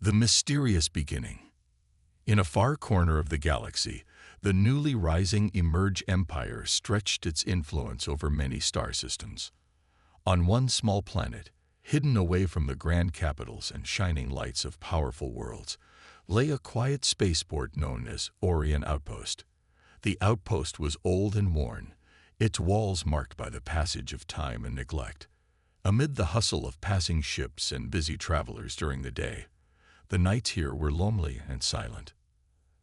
The mysterious beginning. In a far corner of the galaxy, the newly rising Emerge Empire stretched its influence over many star systems. On one small planet, hidden away from the grand capitals and shining lights of powerful worlds, lay a quiet spaceport known as Orion Outpost. The outpost was old and worn, its walls marked by the passage of time and neglect. Amid the hustle of passing ships and busy travelers during the day, the nights here were lonely and silent.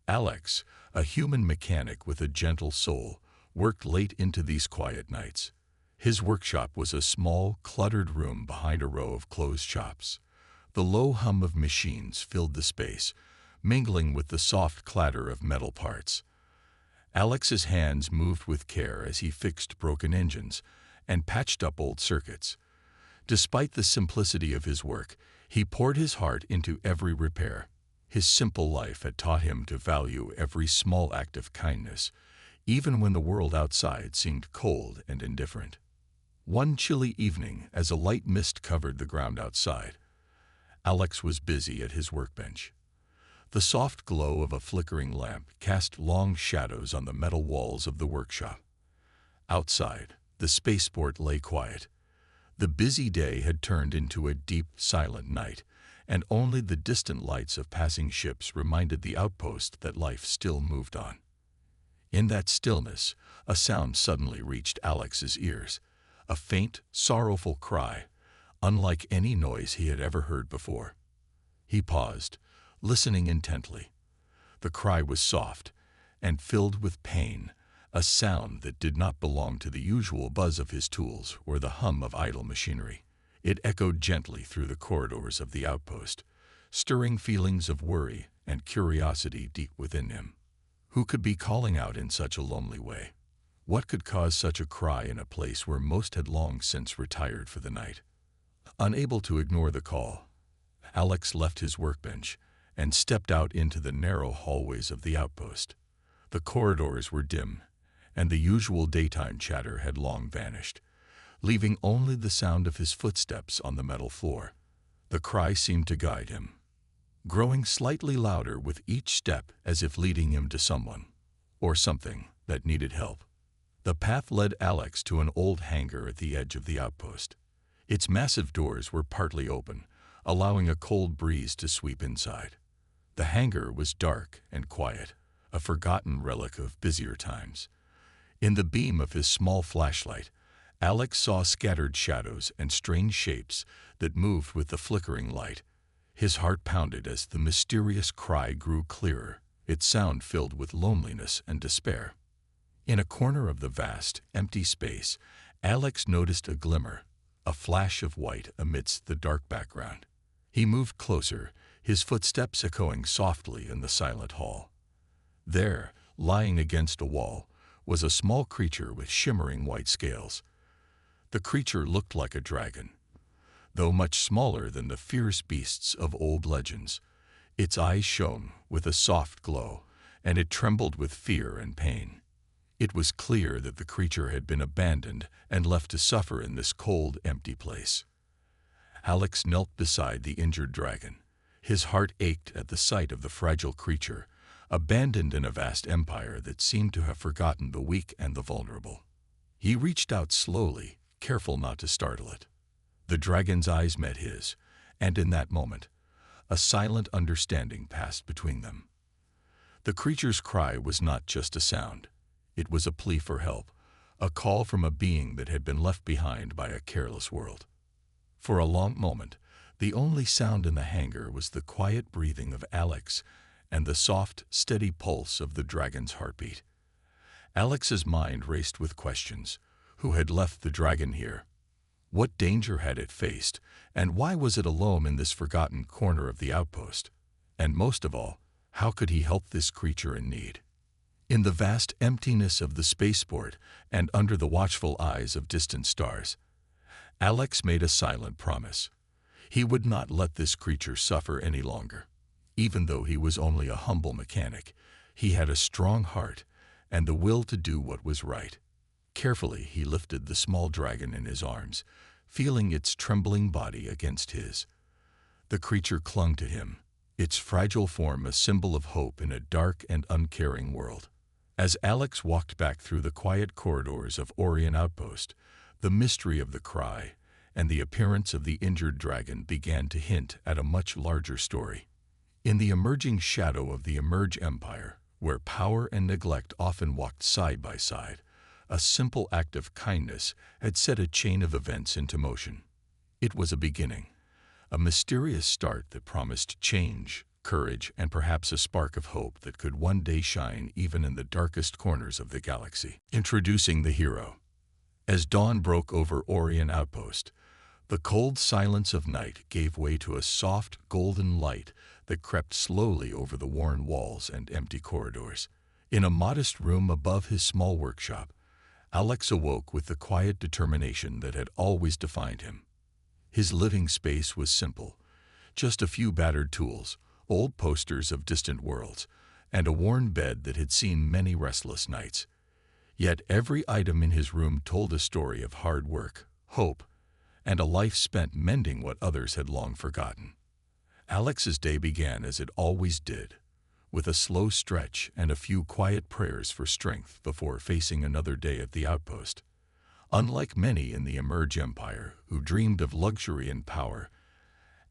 Alex, a human mechanic with a gentle soul, worked late into these quiet nights. His workshop was a small, cluttered room behind a row of closed shops. The low hum of machines filled the space, mingling with the soft clatter of metal parts. Alex's hands moved with care as he fixed broken engines and patched up old circuits. Despite the simplicity of his work, he poured his heart into every repair. His simple life had taught him to value every small act of kindness, even when the world outside seemed cold and indifferent. One chilly evening, as a light mist covered the ground outside, Alex was busy at his workbench. The soft glow of a flickering lamp cast long shadows on the metal walls of the workshop. Outside, the spaceport lay quiet. The busy day had turned into a deep, silent night, and only the distant lights of passing ships reminded the outpost that life still moved on. In that stillness, a sound suddenly reached Alex's ears, a faint, sorrowful cry, unlike any noise he had ever heard before. He paused, listening intently. The cry was soft and filled with pain, a sound that did not belong to the usual buzz of his tools or the hum of idle machinery. It echoed gently through the corridors of the outpost, stirring feelings of worry and curiosity deep within him. Who could be calling out in such a lonely way? What could cause such a cry in a place where most had long since retired for the night? Unable to ignore the call, Alex left his workbench and stepped out into the narrow hallways of the outpost. The corridors were dim, and the usual daytime chatter had long vanished, leaving only the sound of his footsteps on the metal floor. The cry seemed to guide him, growing slightly louder with each step as if leading him to someone, or something, that needed help. The path led Alex to an old hangar at the edge of the outpost. Its massive doors were partly open, allowing a cold breeze to sweep inside. The hangar was dark and quiet, a forgotten relic of busier times. In the beam of his small flashlight, Alex saw scattered shadows and strange shapes that moved with the flickering light. His heart pounded as the mysterious cry grew clearer, its sound filled with loneliness and despair. In a corner of the vast, empty space, Alex noticed a glimmer, a flash of white amidst the dark background. He moved closer, his footsteps echoing softly in the silent hall. There, lying against a wall, was a small creature with shimmering white scales. The creature looked like a dragon, though much smaller than the fierce beasts of old legends. Its eyes shone with a soft glow, and it trembled with fear and pain. It was clear that the creature had been abandoned and left to suffer in this cold, empty place. Alex knelt beside the injured dragon. His heart ached at the sight of the fragile creature, abandoned in a vast empire that seemed to have forgotten the weak and the vulnerable. He reached out slowly, careful not to startle it. The dragon's eyes met his, and in that moment, a silent understanding passed between them. The creature's cry was not just a sound. It was a plea for help, a call from a being that had been left behind by a careless world. For a long moment, the only sound in the hangar was the quiet breathing of Alex and the soft, steady pulse of the dragon's heartbeat. Alex's mind raced with questions. Who had left the dragon here? What danger had it faced, and why was it alone in this forgotten corner of the outpost? And most of all, how could he help this creature in need? In the vast emptiness of the spaceport and under the watchful eyes of distant stars, Alex made a silent promise. He would not let this creature suffer any longer. Even though he was only a humble mechanic, he had a strong heart and the will to do what was right. Carefully, he lifted the small dragon in his arms, feeling its trembling body against his. The creature clung to him, its fragile form a symbol of hope in a dark and uncaring world. As Alex walked back through the quiet corridors of Orion Outpost, the mystery of the cry and the appearance of the injured dragon began to hint at a much larger story. In the emerging shadow of the Emerge Empire, where power and neglect often walked side by side, a simple act of kindness had set a chain of events into motion. It was a beginning, a mysterious start that promised change, courage, and perhaps a spark of hope that could one day shine even in the darkest corners of the galaxy. Introducing the hero. As dawn broke over Orion Outpost, the cold silence of night gave way to a soft, golden light that crept slowly over the worn walls and empty corridors. In a modest room above his small workshop, Alex awoke with the quiet determination that had always defined him. His living space was simple, just a few battered tools, old posters of distant worlds, and a worn bed that had seen many restless nights. Yet every item in his room told a story of hard work, hope, and a life spent mending what others had long forgotten. Alex's day began as it always did, with a slow stretch and a few quiet prayers for strength before facing another day at the outpost. Unlike many in the Emerge Empire who dreamed of luxury and power,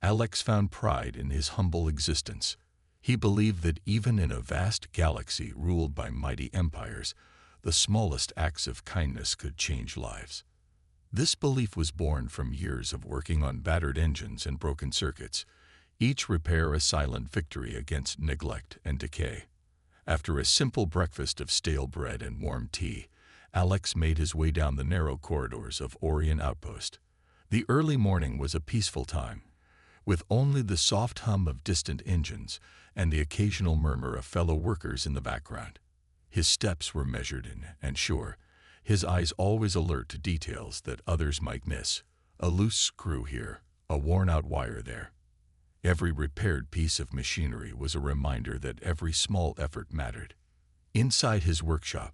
Alex found pride in his humble existence. He believed that even in a vast galaxy ruled by mighty empires, the smallest acts of kindness could change lives. This belief was born from years of working on battered engines and broken circuits, each repair a silent victory against neglect and decay. After a simple breakfast of stale bread and warm tea, Alex made his way down the narrow corridors of Orion Outpost. The early morning was a peaceful time, with only the soft hum of distant engines and the occasional murmur of fellow workers in the background. His steps were measured and sure, his eyes always alert to details that others might miss. A loose screw here, a worn-out wire there. Every repaired piece of machinery was a reminder that every small effort mattered. Inside his workshop,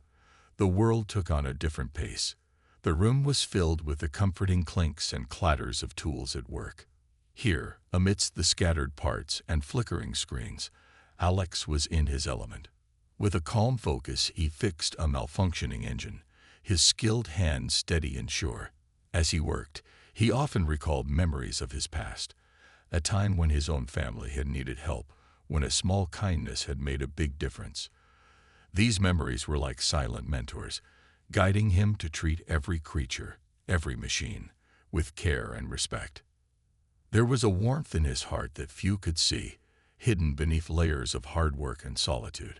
the world took on a different pace. The room was filled with the comforting clinks and clatters of tools at work. Here, amidst the scattered parts and flickering screens, Alex was in his element. With a calm focus, he fixed a malfunctioning engine, his skilled hands steady and sure. As he worked, he often recalled memories of his past, a time when his own family had needed help, when a small kindness had made a big difference. These memories were like silent mentors, guiding him to treat every creature, every machine, with care and respect. There was a warmth in his heart that few could see, hidden beneath layers of hard work and solitude.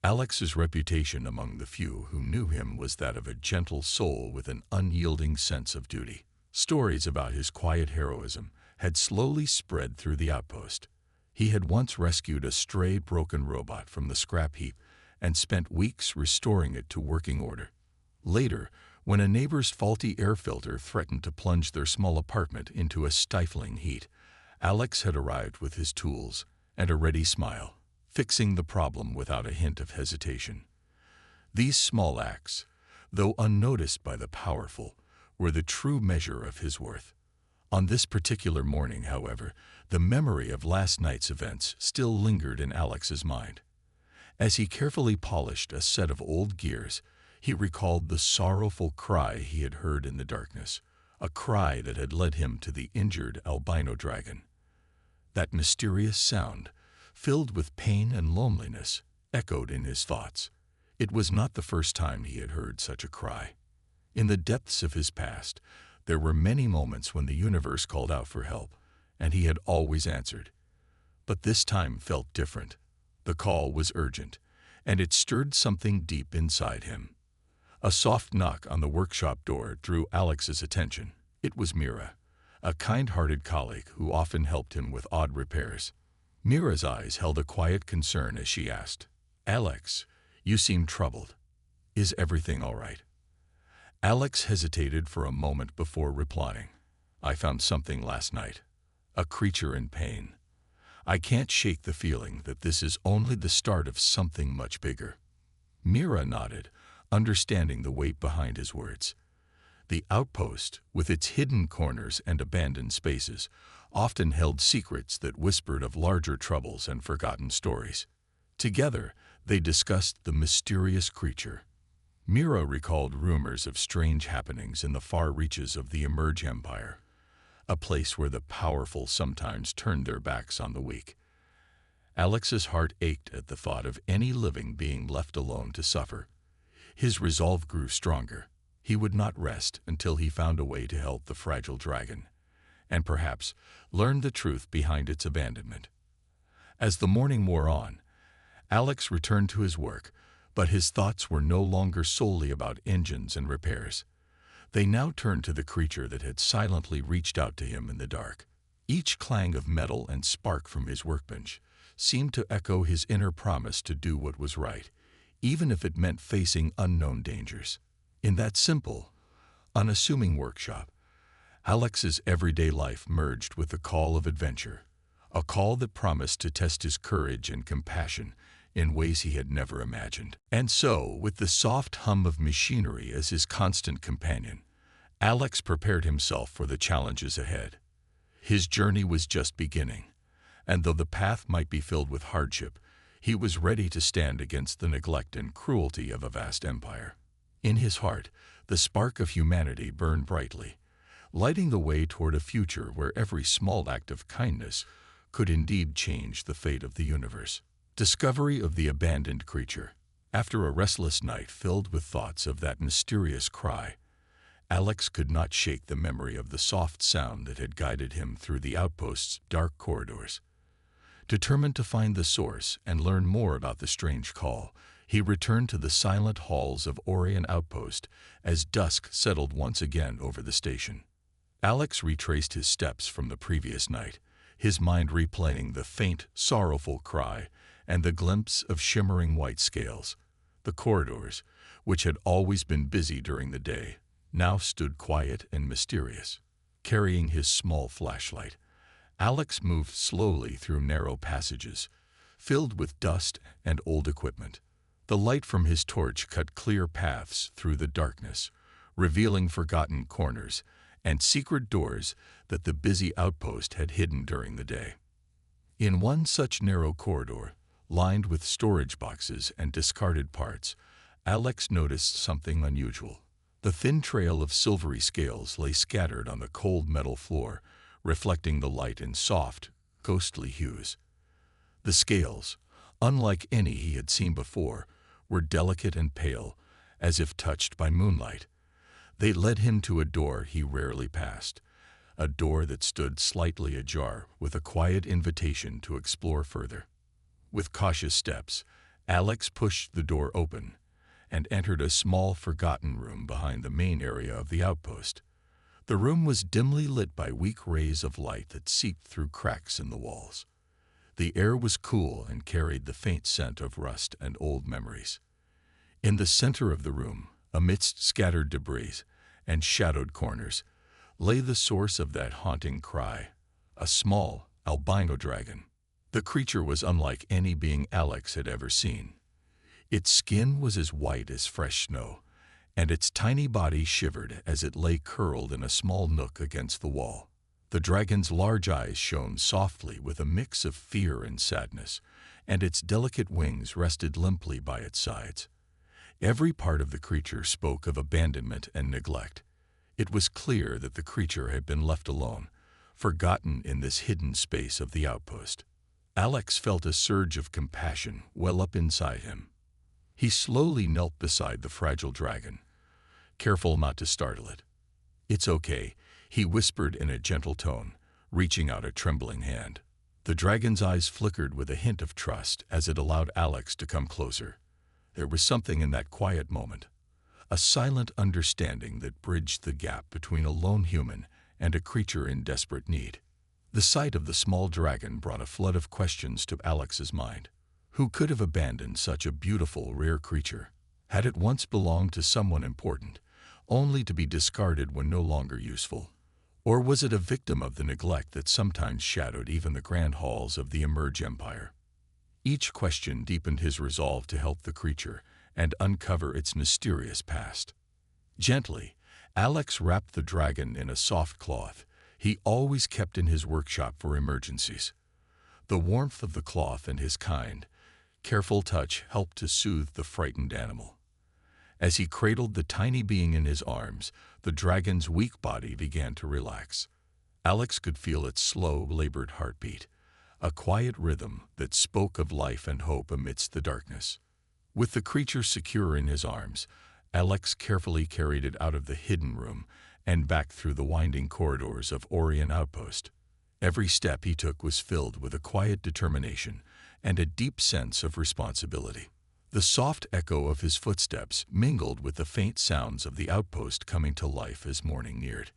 Alex's reputation among the few who knew him was that of a gentle soul with an unyielding sense of duty. Stories about his quiet heroism had slowly spread through the outpost. He had once rescued a stray broken robot from the scrap heap and spent weeks restoring it to working order. Later, when a neighbor's faulty air filter threatened to plunge their small apartment into a stifling heat, Alex had arrived with his tools and a ready smile, fixing the problem without a hint of hesitation. These small acts, though unnoticed by the powerful, were the true measure of his worth. On this particular morning, however, the memory of last night's events still lingered in Alex's mind. As he carefully polished a set of old gears, he recalled the sorrowful cry he had heard in the darkness, a cry that had led him to the injured albino dragon. That mysterious sound, filled with pain and loneliness, echoed in his thoughts. It was not the first time he had heard such a cry. In the depths of his past, there were many moments when the universe called out for help, and he had always answered. But this time felt different. The call was urgent, and it stirred something deep inside him. A soft knock on the workshop door drew Alex's attention. It was Mira, a kind-hearted colleague who often helped him with odd repairs. Mira's eyes held a quiet concern as she asked, "Alex, you seem troubled. Is everything all right?" Alex hesitated for a moment before replying. "I found something last night. A creature in pain. I can't shake the feeling that this is only the start of something much bigger." Mira nodded, understanding the weight behind his words. The outpost, with its hidden corners and abandoned spaces, often held secrets that whispered of larger troubles and forgotten stories. Together, they discussed the mysterious creature. Mira recalled rumors of strange happenings in the far reaches of the Emerge Empire, a place where the powerful sometimes turned their backs on the weak. Alex's heart ached at the thought of any living being left alone to suffer. His resolve grew stronger. He would not rest until he found a way to help the fragile dragon, and perhaps learn the truth behind its abandonment. As the morning wore on, Alex returned to his work, but his thoughts were no longer solely about engines and repairs. They now turned to the creature that had silently reached out to him in the dark. Each clang of metal and spark from his workbench seemed to echo his inner promise to do what was right, even if it meant facing unknown dangers. In that simple, unassuming workshop, Alex's everyday life merged with the call of adventure, a call that promised to test his courage and compassion in ways he had never imagined. And so, with the soft hum of machinery as his constant companion, Alex prepared himself for the challenges ahead. His journey was just beginning, and though the path might be filled with hardship, he was ready to stand against the neglect and cruelty of a vast empire. In his heart, the spark of humanity burned brightly, lighting the way toward a future where every small act of kindness could indeed change the fate of the universe. Discovery of the abandoned creature. After a restless night filled with thoughts of that mysterious cry, Alex could not shake the memory of the soft sound that had guided him through the outpost's dark corridors. Determined to find the source and learn more about the strange call, he returned to the silent halls of Orion Outpost as dusk settled once again over the station. Alex retraced his steps from the previous night, his mind replaying the faint, sorrowful cry and the glimpse of shimmering white scales. The corridors, which had always been busy during the day, now stood quiet and mysterious. Carrying his small flashlight, Alex moved slowly through narrow passages, filled with dust and old equipment. The light from his torch cut clear paths through the darkness, revealing forgotten corners and secret doors that the busy outpost had hidden during the day. In one such narrow corridor, lined with storage boxes and discarded parts, Alex noticed something unusual. The thin trail of silvery scales lay scattered on the cold metal floor, reflecting the light in soft, ghostly hues. The scales, unlike any he had seen before, were delicate and pale, as if touched by moonlight. They led him to a door he rarely passed, a door that stood slightly ajar with a quiet invitation to explore further. With cautious steps, Alex pushed the door open and entered a small, forgotten room behind the main area of the outpost. The room was dimly lit by weak rays of light that seeped through cracks in the walls. The air was cool and carried the faint scent of rust and old memories. In the center of the room, amidst scattered debris and shadowed corners, lay the source of that haunting cry, a small, albino dragon. The creature was unlike any being Alex had ever seen. Its skin was as white as fresh snow, and its tiny body shivered as it lay curled in a small nook against the wall. The dragon's large eyes shone softly with a mix of fear and sadness, and its delicate wings rested limply by its sides. Every part of the creature spoke of abandonment and neglect. It was clear that the creature had been left alone, forgotten in this hidden space of the outpost. Alex felt a surge of compassion well up inside him. He slowly knelt beside the fragile dragon, careful not to startle it. "It's okay," he whispered in a gentle tone, reaching out a trembling hand. The dragon's eyes flickered with a hint of trust as it allowed Alex to come closer. There was something in that quiet moment, a silent understanding that bridged the gap between a lone human and a creature in desperate need. The sight of the small dragon brought a flood of questions to Alex's mind. Who could have abandoned such a beautiful, rare creature? Had it once belonged to someone important, only to be discarded when no longer useful? Or was it a victim of the neglect that sometimes shadowed even the grand halls of the Emerge Empire? Each question deepened his resolve to help the creature and uncover its mysterious past. Gently, Alex wrapped the dragon in a soft cloth, he always kept in his workshop for emergencies. The warmth of the cloth and his kind, careful touch helped to soothe the frightened animal. As he cradled the tiny being in his arms, the dragon's weak body began to relax. Alex could feel its slow, labored heartbeat, a quiet rhythm that spoke of life and hope amidst the darkness. With the creature secure in his arms, Alex carefully carried it out of the hidden room and back through the winding corridors of Orient Outpost. Every step he took was filled with a quiet determination and a deep sense of responsibility. The soft echo of his footsteps mingled with the faint sounds of the outpost coming to life as morning neared.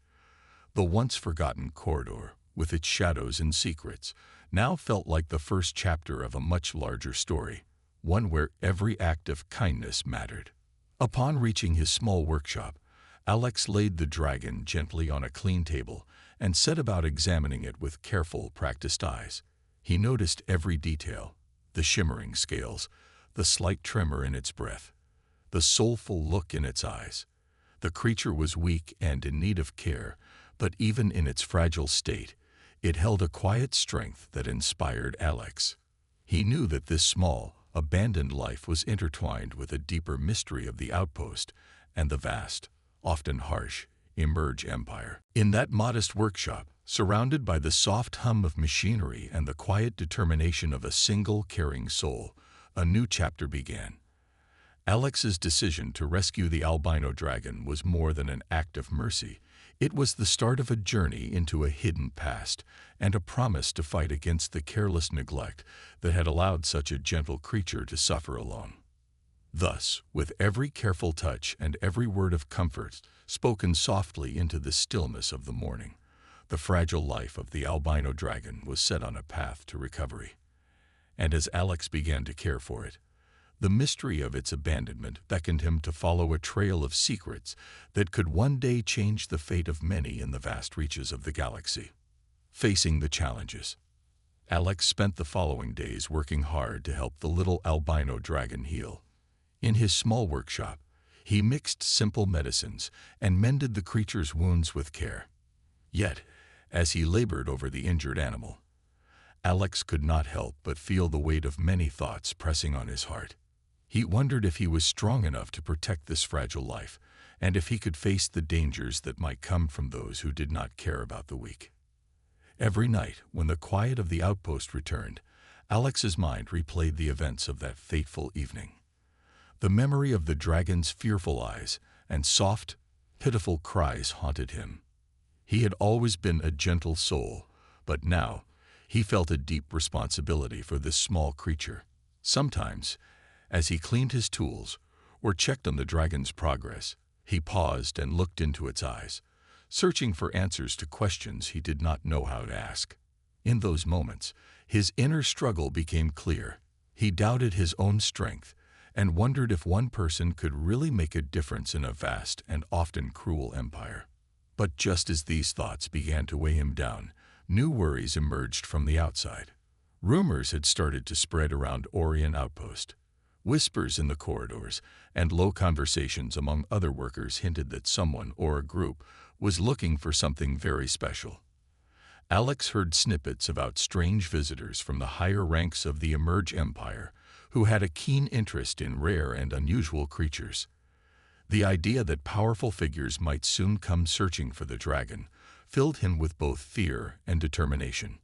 The once-forgotten corridor, with its shadows and secrets, now felt like the first chapter of a much larger story, one where every act of kindness mattered. Upon reaching his small workshop, Alex laid the dragon gently on a clean table and set about examining it with careful, practiced eyes. He noticed every detail: the shimmering scales, the slight tremor in its breath, the soulful look in its eyes. The creature was weak and in need of care, but even in its fragile state, it held a quiet strength that inspired Alex. He knew that this small, abandoned life was intertwined with a deeper mystery of the outpost and the vast, often harsh, Emerge empire. In that modest workshop, surrounded by the soft hum of machinery and the quiet determination of a single caring soul, a new chapter began. Alex's decision to rescue the albino dragon was more than an act of mercy. It was the start of a journey into a hidden past and a promise to fight against the careless neglect that had allowed such a gentle creature to suffer alone. Thus, with every careful touch and every word of comfort spoken softly into the stillness of the morning, the fragile life of the albino dragon was set on a path to recovery. And as Alex began to care for it, the mystery of its abandonment beckoned him to follow a trail of secrets that could one day change the fate of many in the vast reaches of the galaxy. Facing the challenges, Alex spent the following days working hard to help the little albino dragon heal. In his small workshop, he mixed simple medicines and mended the creature's wounds with care. Yet, as he labored over the injured animal, Alex could not help but feel the weight of many thoughts pressing on his heart. He wondered if he was strong enough to protect this fragile life, and if he could face the dangers that might come from those who did not care about the weak. Every night, when the quiet of the outpost returned, Alex's mind replayed the events of that fateful evening. The memory of the dragon's fearful eyes and soft, pitiful cries haunted him. He had always been a gentle soul, but now he felt a deep responsibility for this small creature. Sometimes, as he cleaned his tools or checked on the dragon's progress, he paused and looked into its eyes, searching for answers to questions he did not know how to ask. In those moments, his inner struggle became clear. He doubted his own strength and wondered if one person could really make a difference in a vast and often cruel empire. But just as these thoughts began to weigh him down, new worries emerged from the outside. Rumors had started to spread around Orient Outpost. Whispers in the corridors and low conversations among other workers hinted that someone or a group was looking for something very special. Alex heard snippets about strange visitors from the higher ranks of the Emerge Empire who had a keen interest in rare and unusual creatures. The idea that powerful figures might soon come searching for the dragon filled him with both fear and determination.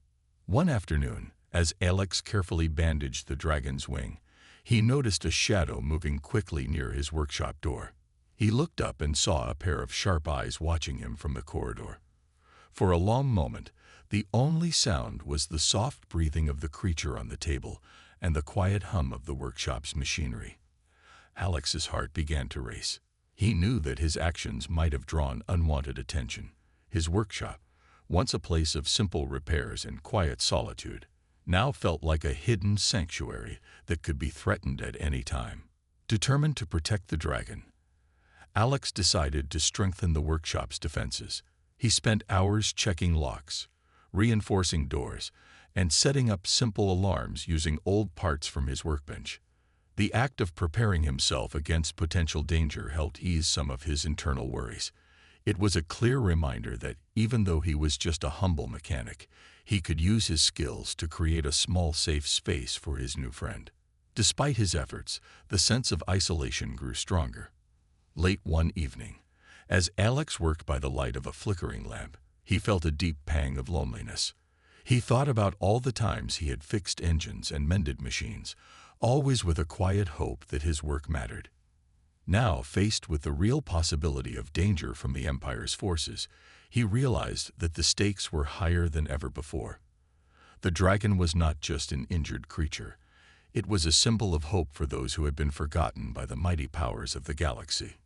One afternoon, as Alex carefully bandaged the dragon's wing, he noticed a shadow moving quickly near his workshop door. He looked up and saw a pair of sharp eyes watching him from the corridor. For a long moment, the only sound was the soft breathing of the creature on the table and the quiet hum of the workshop's machinery. Alex's heart began to race. He knew that his actions might have drawn unwanted attention. His workshop, once a place of simple repairs and quiet solitude, now felt like a hidden sanctuary that could be threatened at any time. Determined to protect the dragon, Alex decided to strengthen the workshop's defenses. He spent hours checking locks, reinforcing doors, and setting up simple alarms using old parts from his workbench. The act of preparing himself against potential danger helped ease some of his internal worries. It was a clear reminder that even though he was just a humble mechanic, he could use his skills to create a small safe space for his new friend. Despite his efforts, the sense of isolation grew stronger. Late one evening, as Alex worked by the light of a flickering lamp, he felt a deep pang of loneliness. He thought about all the times he had fixed engines and mended machines, always with a quiet hope that his work mattered. Now, faced with the real possibility of danger from the Empire's forces, he realized that the stakes were higher than ever before. The dragon was not just an injured creature. It was a symbol of hope for those who had been forgotten by the mighty powers of the galaxy.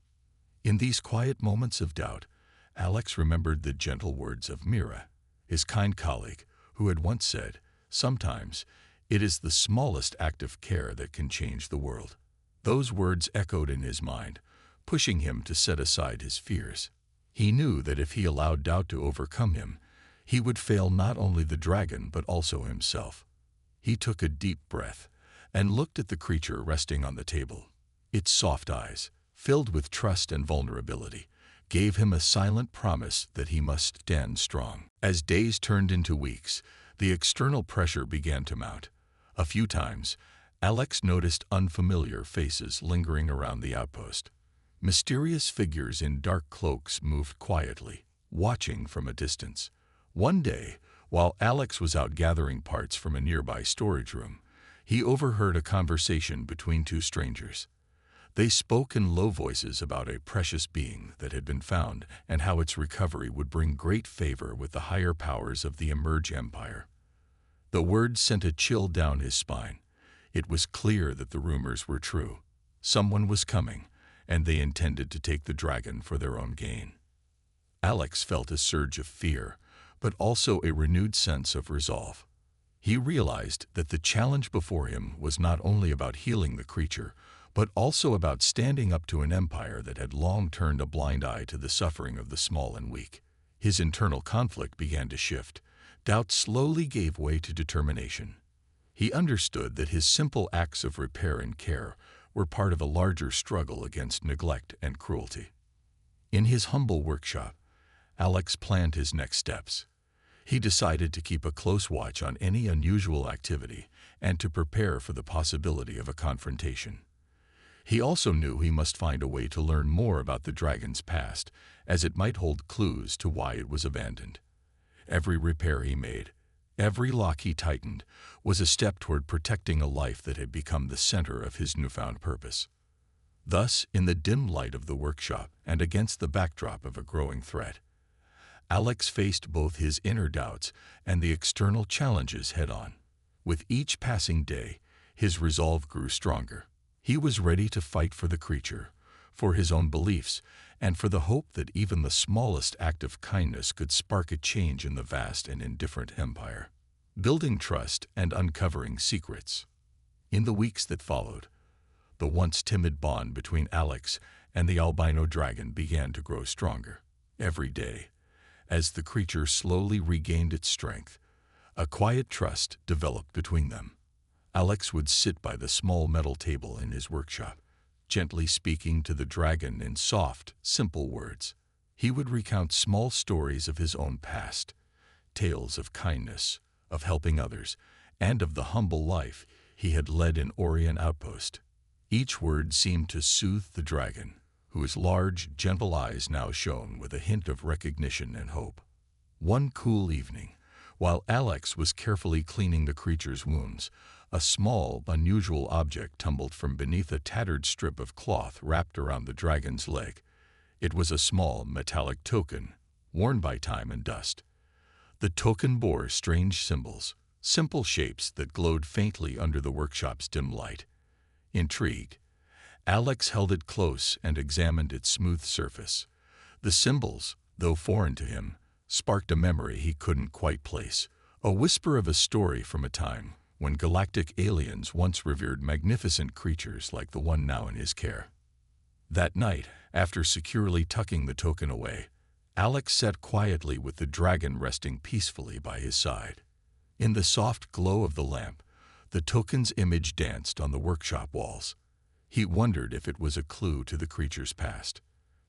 In these quiet moments of doubt, Alex remembered the gentle words of Mira, his kind colleague, who had once said, "Sometimes, it is the smallest act of care that can change the world." Those words echoed in his mind, pushing him to set aside his fears. He knew that if he allowed doubt to overcome him, he would fail not only the dragon but also himself. He took a deep breath and looked at the creature resting on the table. Its soft eyes, filled with trust and vulnerability, gave him a silent promise that he must stand strong. As days turned into weeks, the external pressure began to mount. A few times, Alex noticed unfamiliar faces lingering around the outpost. Mysterious figures in dark cloaks moved quietly, watching from a distance. One day, while Alex was out gathering parts from a nearby storage room, he overheard a conversation between two strangers. They spoke in low voices about a precious being that had been found and how its recovery would bring great favor with the higher powers of the Emerge Empire. The words sent a chill down his spine. It was clear that the rumors were true. Someone was coming, and they intended to take the dragon for their own gain. Alex felt a surge of fear, but also a renewed sense of resolve. He realized that the challenge before him was not only about healing the creature, but also about standing up to an empire that had long turned a blind eye to the suffering of the small and weak. His internal conflict began to shift. Doubt slowly gave way to determination. He understood that his simple acts of repair and care were part of a larger struggle against neglect and cruelty. In his humble workshop, Alex planned his next steps. He decided to keep a close watch on any unusual activity and to prepare for the possibility of a confrontation. He also knew he must find a way to learn more about the dragon's past, as it might hold clues to why it was abandoned. Every repair he made, every lock he tightened, was a step toward protecting a life that had become the center of his newfound purpose. Thus, in the dim light of the workshop and against the backdrop of a growing threat, Alex faced both his inner doubts and the external challenges head-on. With each passing day, his resolve grew stronger. He was ready to fight for the creature, for his own beliefs, and for the hope that even the smallest act of kindness could spark a change in the vast and indifferent empire. Building trust and uncovering secrets. In the weeks that followed, the once timid bond between Alex and the albino dragon began to grow stronger. Every day, as the creature slowly regained its strength, a quiet trust developed between them. Alex would sit by the small metal table in his workshop, gently speaking to the dragon in soft, simple words. He would recount small stories of his own past, tales of kindness, of helping others, and of the humble life he had led in Orion Outpost. Each word seemed to soothe the dragon, whose large, gentle eyes now shone with a hint of recognition and hope. One cool evening, while Alex was carefully cleaning the creature's wounds, a small, unusual object tumbled from beneath a tattered strip of cloth wrapped around the dragon's leg. It was a small, metallic token, worn by time and dust. The token bore strange symbols, simple shapes that glowed faintly under the workshop's dim light. Intrigued, Alex held it close and examined its smooth surface. The symbols, though foreign to him, sparked a memory he couldn't quite place, a whisper of a story from a time when galactic aliens once revered magnificent creatures like the one now in his care. That night, after securely tucking the token away, Alex sat quietly with the dragon resting peacefully by his side. In the soft glow of the lamp, the token's image danced on the workshop walls. He wondered if it was a clue to the creature's past.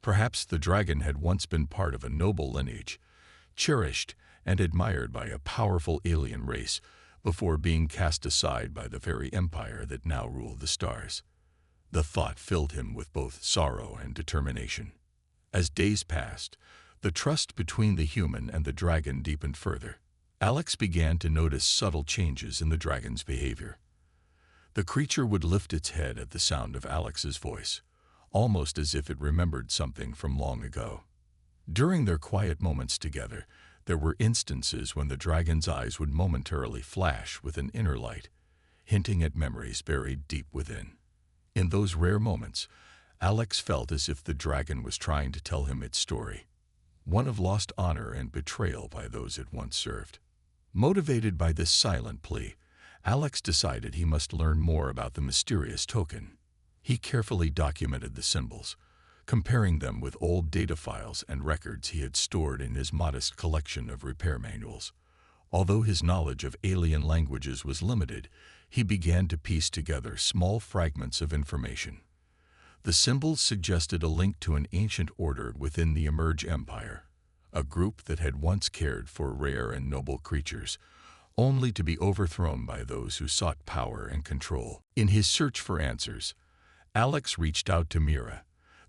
Perhaps the dragon had once been part of a noble lineage, cherished and admired by a powerful alien race before being cast aside by the very empire that now ruled the stars. The thought filled him with both sorrow and determination. As days passed, the trust between the human and the dragon deepened further. Alex began to notice subtle changes in the dragon's behavior. The creature would lift its head at the sound of Alex's voice, almost as if it remembered something from long ago. During their quiet moments together, there were instances when the dragon's eyes would momentarily flash with an inner light, hinting at memories buried deep within. In those rare moments, Alex felt as if the dragon was trying to tell him its story, one of lost honor and betrayal by those it once served. Motivated by this silent plea, Alex decided he must learn more about the mysterious token. He carefully documented the symbols, comparing them with old data files and records he had stored in his modest collection of repair manuals. Although his knowledge of alien languages was limited, he began to piece together small fragments of information. The symbols suggested a link to an ancient order within the Emerge Empire, a group that had once cared for rare and noble creatures, only to be overthrown by those who sought power and control. In his search for answers, Alex reached out to Mira,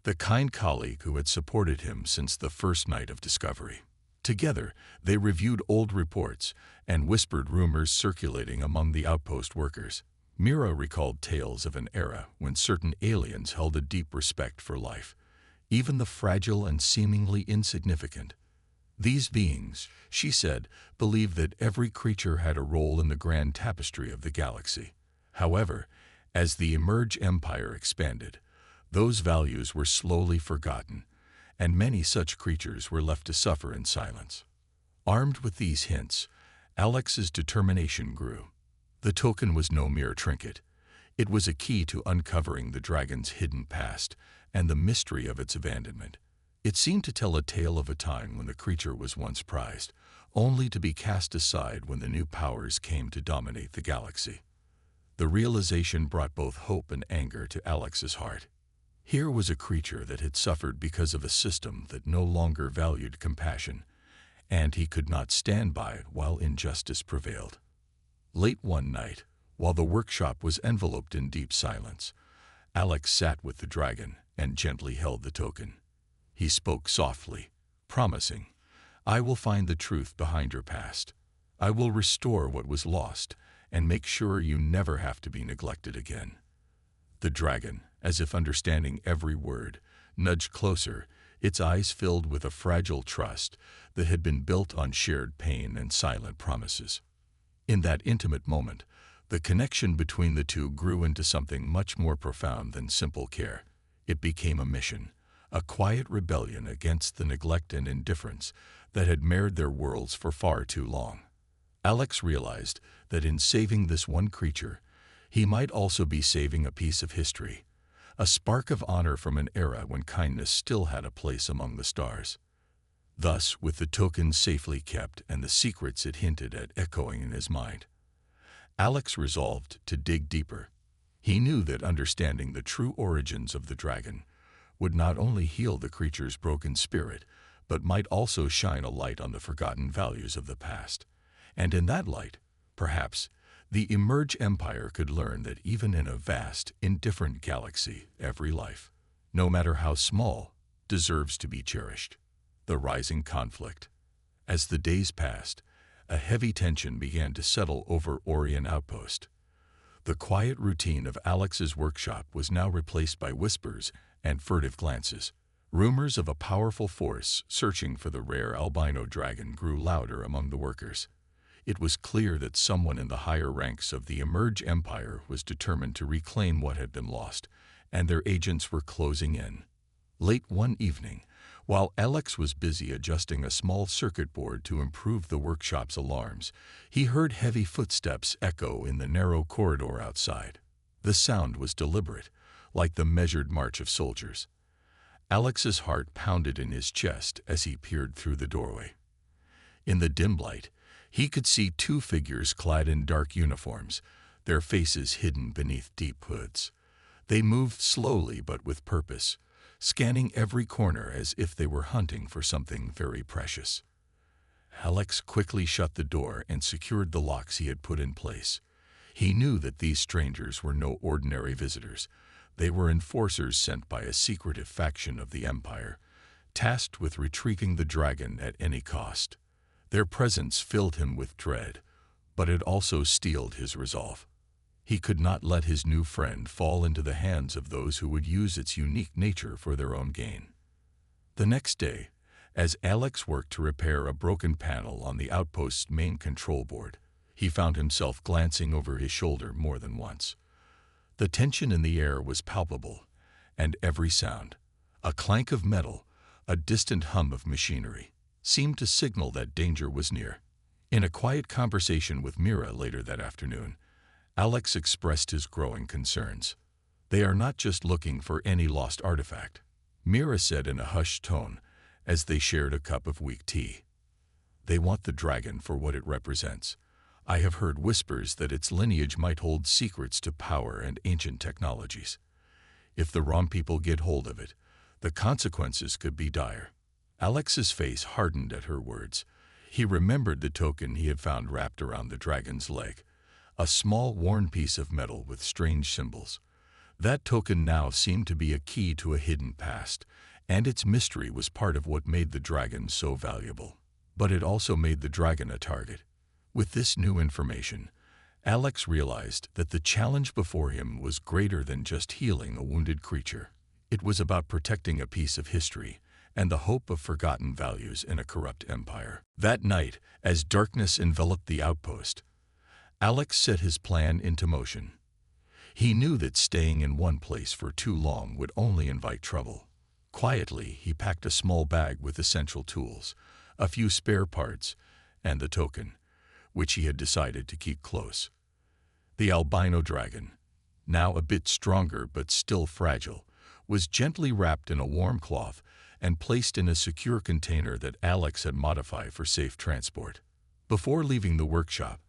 the kind colleague who had supported him since the first night of discovery. Together, they reviewed old reports and whispered rumors circulating among the outpost workers. Mira recalled tales of an era when certain aliens held a deep respect for life, even the fragile and seemingly insignificant. These beings, she said, believed that every creature had a role in the grand tapestry of the galaxy. However, as the Emerge Empire expanded, those values were slowly forgotten, and many such creatures were left to suffer in silence. Armed with these hints, Alex's determination grew. The token was no mere trinket. It was a key to uncovering the dragon's hidden past and the mystery of its abandonment. It seemed to tell a tale of a time when the creature was once prized, only to be cast aside when the new powers came to dominate the galaxy. The realization brought both hope and anger to Alex's heart. Here was a creature that had suffered because of a system that no longer valued compassion, and he could not stand by while injustice prevailed. Late one night, while the workshop was enveloped in deep silence, Alex sat with the dragon and gently held the token. He spoke softly, promising, "I will find the truth behind your past. I will restore what was lost and make sure you never have to be neglected again." The dragon, as if understanding every word, nudged closer, its eyes filled with a fragile trust that had been built on shared pain and silent promises. In that intimate moment, the connection between the two grew into something much more profound than simple care. It became a mission, a quiet rebellion against the neglect and indifference that had marred their worlds for far too long. Alex realized that in saving this one creature, he might also be saving a piece of history, a spark of honor from an era when kindness still had a place among the stars. Thus, with the token safely kept and the secrets it hinted at echoing in his mind, Alex resolved to dig deeper. He knew that understanding the true origins of the dragon would not only heal the creature's broken spirit, but might also shine a light on the forgotten values of the past. And in that light, perhaps, the Emerge Empire could learn that even in a vast, indifferent galaxy, every life, no matter how small, deserves to be cherished. The rising conflict. As the days passed, a heavy tension began to settle over Orion Outpost. The quiet routine of Alex's workshop was now replaced by whispers and furtive glances. Rumors of a powerful force searching for the rare albino dragon grew louder among the workers. It was clear that someone in the higher ranks of the Emerge Empire was determined to reclaim what had been lost, and their agents were closing in. Late one evening, while Alex was busy adjusting a small circuit board to improve the workshop's alarms, he heard heavy footsteps echo in the narrow corridor outside. The sound was deliberate, like the measured march of soldiers. Alex's heart pounded in his chest as he peered through the doorway. In the dim light, he could see two figures clad in dark uniforms, their faces hidden beneath deep hoods. They moved slowly but with purpose, scanning every corner as if they were hunting for something very precious. Alex quickly shut the door and secured the locks he had put in place. He knew that these strangers were no ordinary visitors. They were enforcers sent by a secretive faction of the Empire, tasked with retrieving the dragon at any cost. Their presence filled him with dread, but it also steeled his resolve. He could not let his new friend fall into the hands of those who would use its unique nature for their own gain. The next day, as Alex worked to repair a broken panel on the outpost's main control board, he found himself glancing over his shoulder more than once. The tension in the air was palpable, and every sound, a clank of metal, a distant hum of machinery, seemed to signal that danger was near. In a quiet conversation with Mira later that afternoon, Alex expressed his growing concerns. "They are not just looking for any lost artifact," Mira said in a hushed tone as they shared a cup of weak tea. "They want the dragon for what it represents. I have heard whispers that its lineage might hold secrets to power and ancient technologies. If the wrong people get hold of it, the consequences could be dire." Alex's face hardened at her words. He remembered the token he had found wrapped around the dragon's leg, a small worn piece of metal with strange symbols. That token now seemed to be a key to a hidden past, and its mystery was part of what made the dragon so valuable. But it also made the dragon a target. With this new information, Alex realized that the challenge before him was greater than just healing a wounded creature. It was about protecting a piece of history and the hope of forgotten values in a corrupt empire. That night, as darkness enveloped the outpost, Alex set his plan into motion. He knew that staying in one place for too long would only invite trouble. Quietly, he packed a small bag with essential tools, a few spare parts, and the token, which he had decided to keep close. The albino dragon, now a bit stronger but still fragile, was gently wrapped in a warm cloth and placed in a secure container that Alex had modified for safe transport. Before leaving the workshop,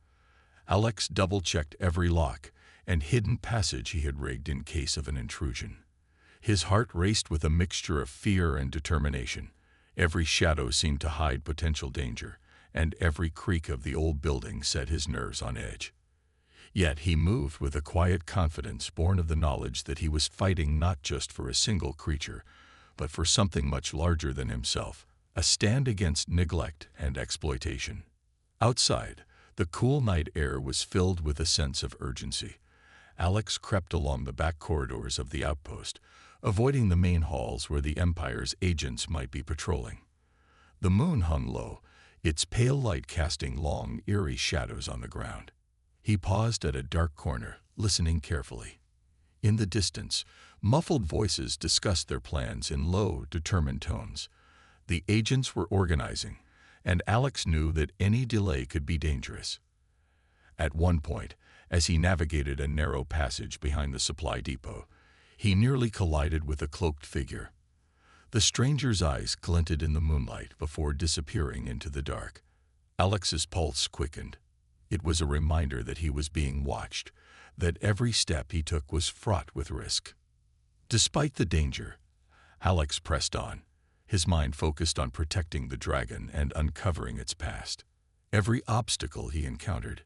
Alex double-checked every lock and hidden passage he had rigged in case of an intrusion. His heart raced with a mixture of fear and determination. Every shadow seemed to hide potential danger, and every creak of the old building set his nerves on edge. Yet he moved with a quiet confidence born of the knowledge that he was fighting not just for a single creature, but for something much larger than himself, a stand against neglect and exploitation. Outside, the cool night air was filled with a sense of urgency. Alex crept along the back corridors of the outpost, avoiding the main halls where the Empire's agents might be patrolling. The moon hung low, its pale light casting long, eerie shadows on the ground. He paused at a dark corner, listening carefully. In the distance, muffled voices discussed their plans in low, determined tones. The agents were organizing, and Alex knew that any delay could be dangerous. At one point, as he navigated a narrow passage behind the supply depot, he nearly collided with a cloaked figure. The stranger's eyes glinted in the moonlight before disappearing into the dark. Alex's pulse quickened. It was a reminder that he was being watched, that every step he took was fraught with risk. Despite the danger, Alex pressed on, his mind focused on protecting the dragon and uncovering its past. Every obstacle he encountered,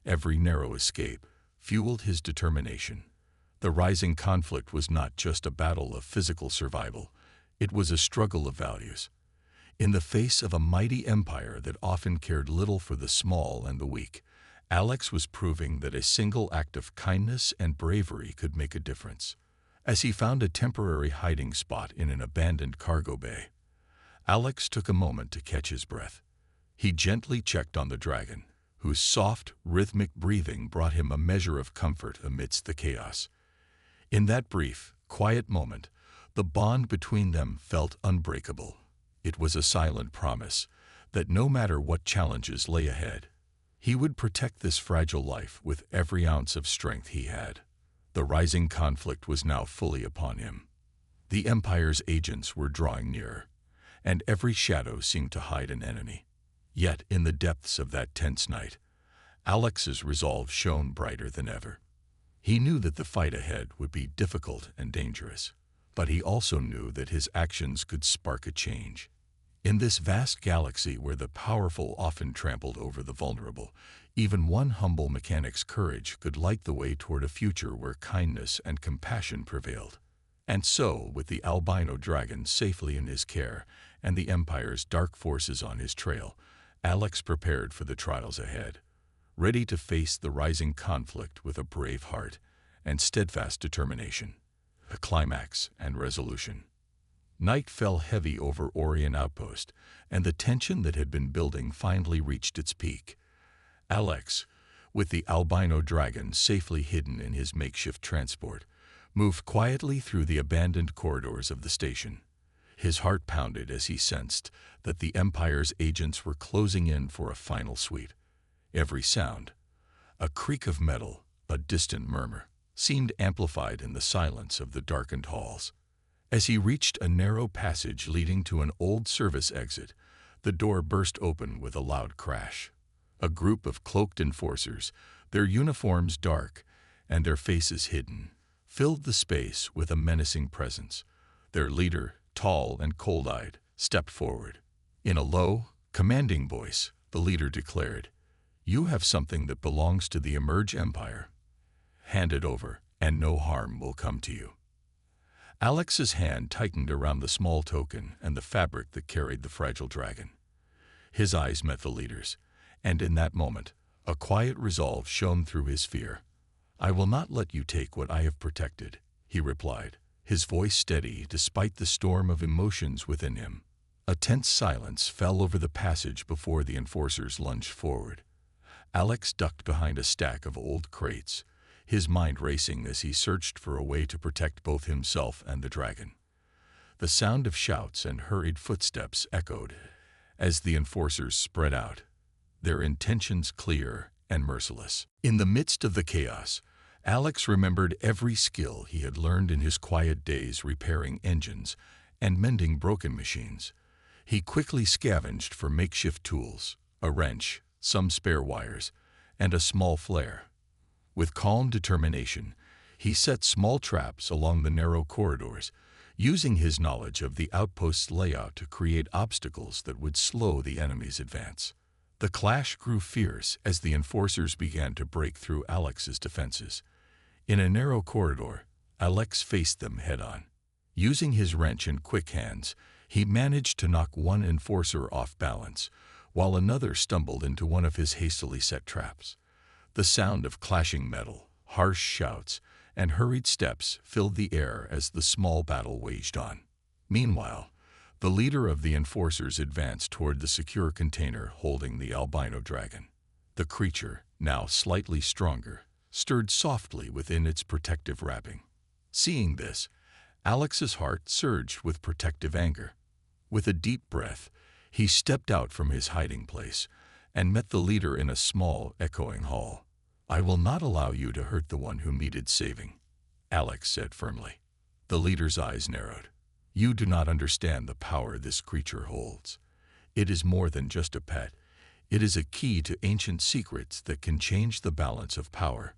every narrow escape, fueled his determination. The rising conflict was not just a battle of physical survival, it was a struggle of values. In the face of a mighty empire that often cared little for the small and the weak, Alex was proving that a single act of kindness and bravery could make a difference. As he found a temporary hiding spot in an abandoned cargo bay, Alex took a moment to catch his breath. He gently checked on the dragon, whose soft, rhythmic breathing brought him a measure of comfort amidst the chaos. In that brief, quiet moment, the bond between them felt unbreakable. It was a silent promise that no matter what challenges lay ahead, he would protect this fragile life with every ounce of strength he had. The rising conflict was now fully upon him. The Empire's agents were drawing nearer, and every shadow seemed to hide an enemy. Yet in the depths of that tense night, Alex's resolve shone brighter than ever. He knew that the fight ahead would be difficult and dangerous, But he also knew that his actions could spark a change. In this vast galaxy where the powerful often trampled over the vulnerable, even one humble mechanic's courage could light the way toward a future where kindness and compassion prevailed. And so, with the albino dragon safely in his care and the Empire's dark forces on his trail, Alex prepared for the trials ahead, ready to face the rising conflict with a brave heart and steadfast determination, a climax and resolution. Night fell heavy over Orion Outpost, and the tension that had been building finally reached its peak. Alex, with the albino dragon safely hidden in his makeshift transport, moved quietly through the abandoned corridors of the station. His heart pounded as he sensed that the Empire's agents were closing in for a final sweep. Every sound, a creak of metal, a distant murmur, seemed amplified in the silence of the darkened halls. As he reached a narrow passage leading to an old service exit, the door burst open with a loud crash. A group of cloaked enforcers, their uniforms dark and their faces hidden, filled the space with a menacing presence. Their leader, tall and cold-eyed, stepped forward. In a low, commanding voice, the leader declared, "You have something that belongs to the Emerge Empire. Hand it over, and no harm will come to you." Alex's hand tightened around the small token and the fabric that carried the fragile dragon. His eyes met the leader's, and in that moment, a quiet resolve shone through his fear. "I will not let you take what I have protected," he replied, his voice steady despite the storm of emotions within him. A tense silence fell over the passage before the enforcers lunged forward. Alex ducked behind a stack of old crates, his mind racing as he searched for a way to protect both himself and the dragon. The sound of shouts and hurried footsteps echoed as the enforcers spread out, their intentions clear and merciless. In the midst of the chaos, Alex remembered every skill he had learned in his quiet days repairing engines and mending broken machines. He quickly scavenged for makeshift tools, a wrench, some spare wires, and a small flare. With calm determination, he set small traps along the narrow corridors, using his knowledge of the outpost's layout to create obstacles that would slow the enemy's advance. The clash grew fierce as the enforcers began to break through Alex's defenses. In a narrow corridor, Alex faced them head-on. Using his wrench and quick hands, he managed to knock one enforcer off balance, while another stumbled into one of his hastily set traps. The sound of clashing metal, harsh shouts, and hurried steps filled the air as the small battle waged on. Meanwhile, the leader of the enforcers advanced toward the secure container holding the albino dragon. The creature, now slightly stronger, stirred softly within its protective wrapping. Seeing this, Alex's heart surged with protective anger. With a deep breath, he stepped out from his hiding place and met the leader in a small, echoing hall. "I will not allow you to hurt the one who needed saving," Alex said firmly. The leader's eyes narrowed. "You do not understand the power this creature holds. It is more than just a pet. It is a key to ancient secrets that can change the balance of power."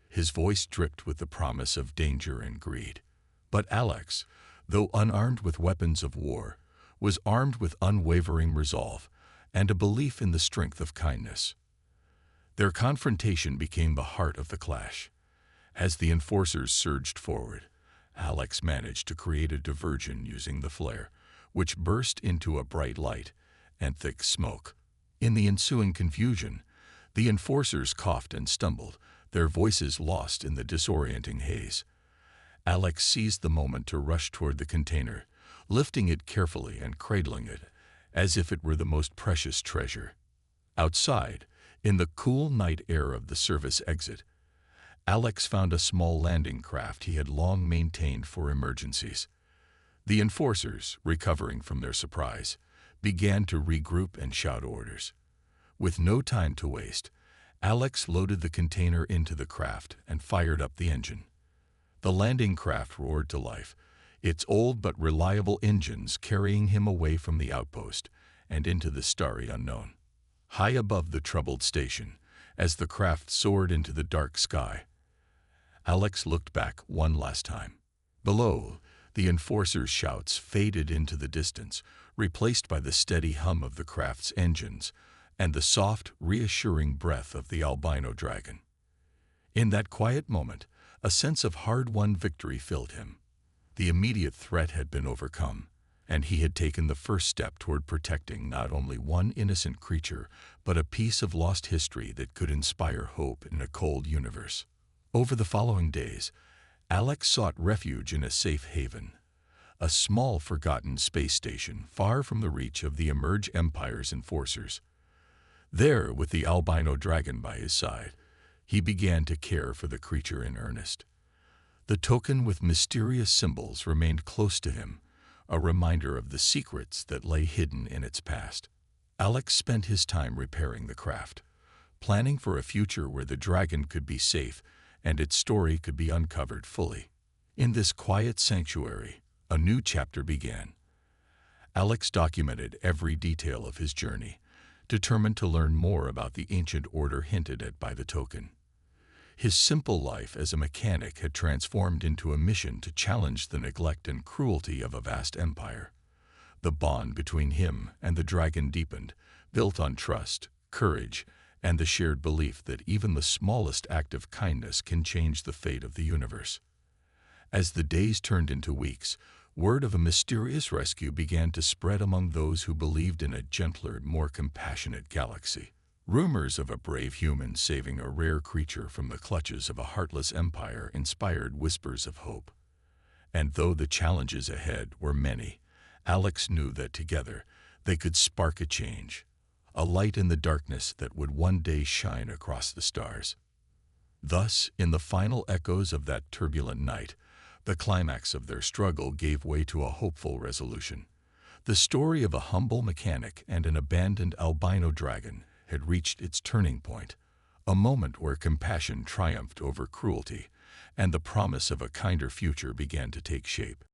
His voice dripped with the promise of danger and greed. But Alex, though unarmed with weapons of war, was armed with unwavering resolve and a belief in the strength of kindness. Their confrontation became the heart of the clash. As the enforcers surged forward, Alex managed to create a diversion using the flare, which burst into a bright light and thick smoke. In the ensuing confusion, the enforcers coughed and stumbled, their voices lost in the disorienting haze. Alex seized the moment to rush toward the container, lifting it carefully and cradling it as if it were the most precious treasure. Outside, in the cool night air of the service exit, Alex found a small landing craft he had long maintained for emergencies. The enforcers, recovering from their surprise, began to regroup and shout orders. With no time to waste, Alex loaded the container into the craft and fired up the engine. The landing craft roared to life, its old but reliable engines carrying him away from the outpost and into the starry unknown. High above the troubled station, as the craft soared into the dark sky, Alex looked back one last time. Below, The enforcer's shouts faded into the distance, replaced by the steady hum of the craft's engines and the soft, reassuring breath of the albino dragon. In that quiet moment, a sense of hard-won victory filled him. The immediate threat had been overcome, and he had taken the first step toward protecting not only one innocent creature, but a piece of lost history that could inspire hope in a cold universe. Over the following days, Alex sought refuge in a safe haven, a small, forgotten space station far from the reach of the Emerge Empire's enforcers. There, with the albino dragon by his side, he began to care for the creature in earnest. The token with mysterious symbols remained close to him, a reminder of the secrets that lay hidden in its past. Alex spent his time repairing the craft, planning for a future where the dragon could be safe and its story could be uncovered fully. In this quiet sanctuary, a new chapter began. Alex documented every detail of his journey, determined to learn more about the ancient order hinted at by the token. His simple life as a mechanic had transformed into a mission to challenge the neglect and cruelty of a vast empire. The bond between him and the dragon deepened, built on trust, courage, and the shared belief that even the smallest act of kindness can change the fate of the universe. As the days turned into weeks, word of a mysterious rescue began to spread among those who believed in a gentler, more compassionate galaxy. Rumors of a brave human saving a rare creature from the clutches of a heartless empire inspired whispers of hope. And though the challenges ahead were many, Alex knew that together they could spark a change, a light in the darkness that would one day shine across the stars. Thus, in the final echoes of that turbulent night, the climax of their struggle gave way to a hopeful resolution. The story of a humble mechanic and an abandoned albino dragon had reached its turning point, a moment where compassion triumphed over cruelty, and the promise of a kinder future began to take shape.